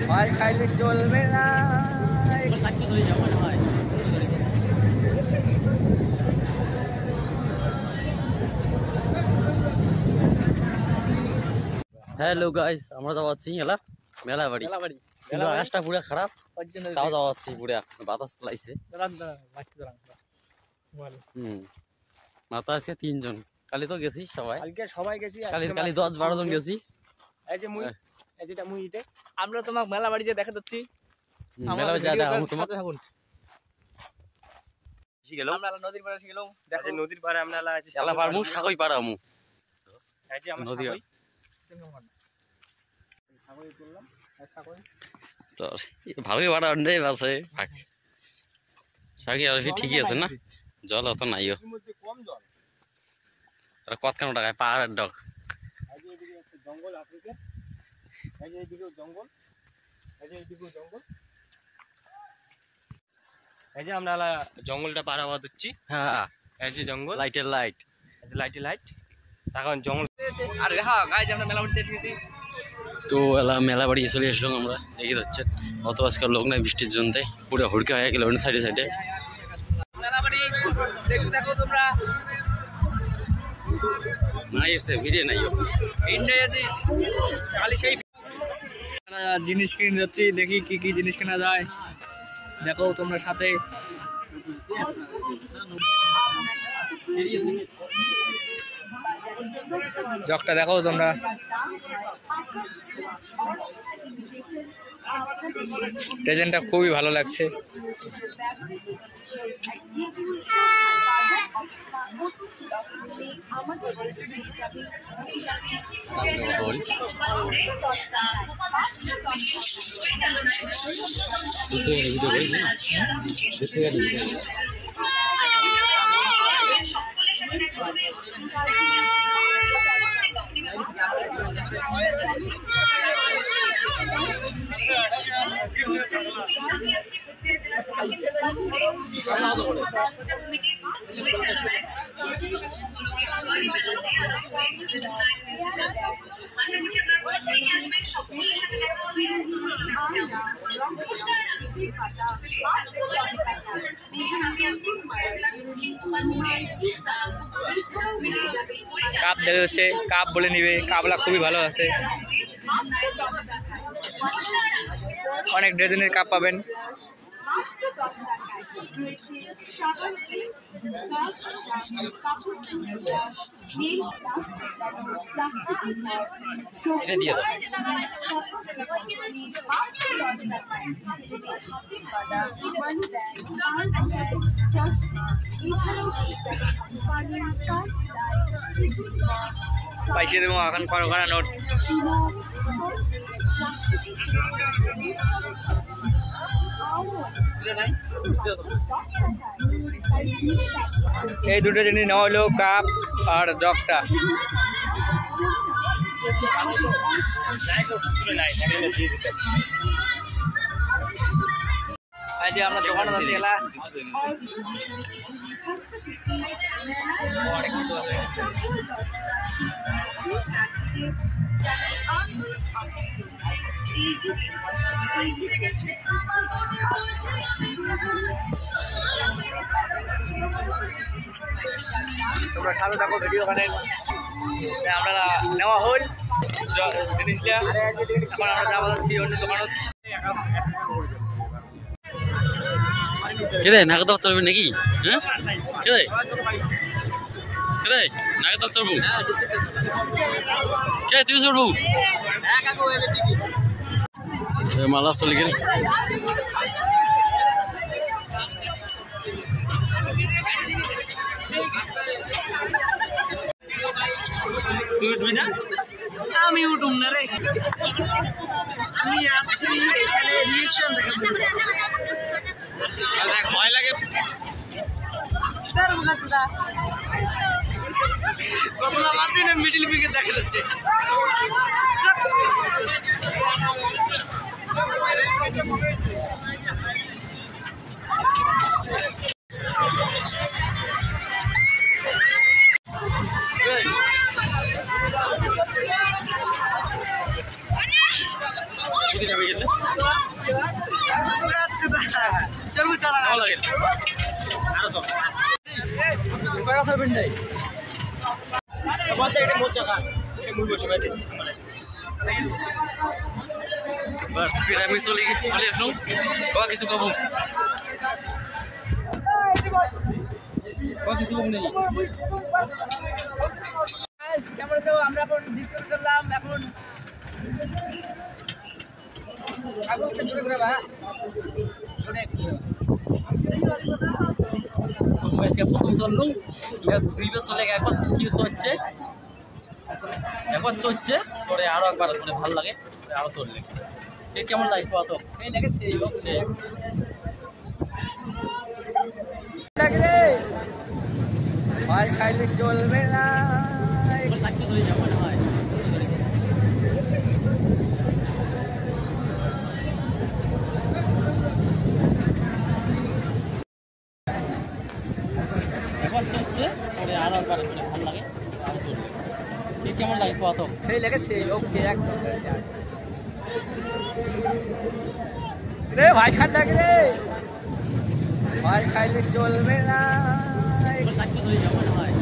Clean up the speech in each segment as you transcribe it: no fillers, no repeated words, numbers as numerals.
মাল খাইলে চলবে না। হ্যালো গাইস, আমরা যাচ্ছি মেলা বাড়ি। কিন্তু আকাশটা পুরো খারাপ, তাও যাচ্ছি পুরা বাতাস লাইছে। মাথা আছে 3 জন। কালি তো গেছি সবাই, সবাই গেছি, কালি 10-12 জন গেছি। এই যে মুই, এই যেটা মুই ইতে আমরা তোমাক মেলা বাড়ি যে দেখা যাচ্ছি। মেলা বাড়ি যা দেখো তোমাক থাকুন। এসে গেলাম আমরা নদীর পাড়ে এসে গেলাম। দেখো নদীর পাড়ে আমরা আছি, শালা পারমু সাগই পারামু। এই যে আমরা সাগই করলাম, সাগই তো ভালোই বাড়া আন্ডে আছে। সাগই আর ঠিকই আছে না, জল অত নাইও, এর মধ্যে কম জল। আর কতখান টাকায় পাহাড়ের ডগ। এই যে এদিকে একটা জঙ্গল আছে, এই যে এদিকেও জঙ্গল, এই যে এদিকেও জঙ্গল। এই যে আমরা জঙ্গলটা পার হওয়া দিচ্ছি। হ্যাঁ, এই যে জঙ্গল, লাইটের লাইট, এই যে লাইটের লাইট। এখন জঙ্গল আর হ্যাঁ গাইজ আমরা মেলা বাড়িতে এসেছি। তো মেলা বাড়ি চলে আসলাম আমরা। দেখে যাচ্ছেন অত আজকাল লোক নাই বৃষ্টির জন্য, পুরো হুড়কা হয়ে গেল সাইডে সাইডে। মেলা বাড়ি দেখতে থাকো তোমরা। নাই এসে ভিডিও নাই খালি সেই জিনিস কিনে যাচ্ছি। দেখি কি কি জিনিস কেনা যায়, দেখো তোমরা সাথে। জগটা দেখো তোমরা। ডিজাইনটা খুবই ভালো লাগছে। কাপ দেখা যাচ্ছে, কাপ বলে নিবে। কাপলা খুবই ভালো আছে, অনেক ডিজাইনের কাপ পাবেন। এটা দিয়ে দাও। পাইছে দেবো এখন করা নোট। এই দুটো জিনিস নেওয়া হলো, কাপ আর জগটা। এই যে আমরা দোকানে আছি এলা। তোমরা সাথে থাকো ভিডিও ওখানে। আমরা নেওয়া হল জিনিসটা, এখন আমরা যাবো অন্য দোকানত। নাগাদাল চলবে নাকি? হ্যাঁ নাগাদাল চলবো, তুই চলবো মালা চলে গেল। তুই উঠবি না? আমি উঠুম না রে, আমি যাচ্ছি এখানে রিয়েকশন দেখাচ্ছি। ভয় লাগে কতলা মাঝে না মিডিল উইকেট দেখা যাচ্ছে। লাগিলে চলবো চালা লাগিল আরো তো কয় কথা বেন নাই বলতে এটা মোর জায়গা এই মূল বসে বাইতে বাস পিরামিড চলে আসুন কয় কিছু কব কয় কিছু কব নেই কেমন তো আমরা এখন ডিসকাস করলাম এখন আগে একটা জোরে করে বা জোরে আজকে প্রথম চললুম দুইবার চলে একবার কি হচ্ছে একবার চলছে পরে আরো একবার মানে ভালো লাগে আরো চললে সে কেমন লাগে কত এই লাগে সেই লোক সেই ভাই খাইলে চলবে না থাকতে ধরে যাবো না হয় একবার চলছে পরে আরো একবার মানে ভালো লাগে আরো চললে সে কেমন লাগে কত সেই লাগে সেই ওকে একদম রে ভাই খাতা রে ভাই খাইলে চলবে না থাকতে ধরে যাবো না হয়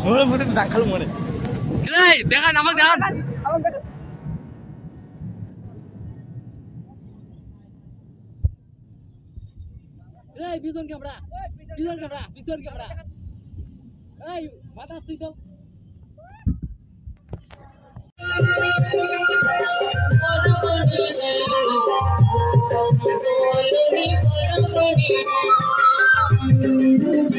ওর মধ্যে দেখালো মনে দেখান আমাকে দেখান পিছন ক্যামেরা পিছন ক্যামেরা এই মাথা তুই তো Thank you.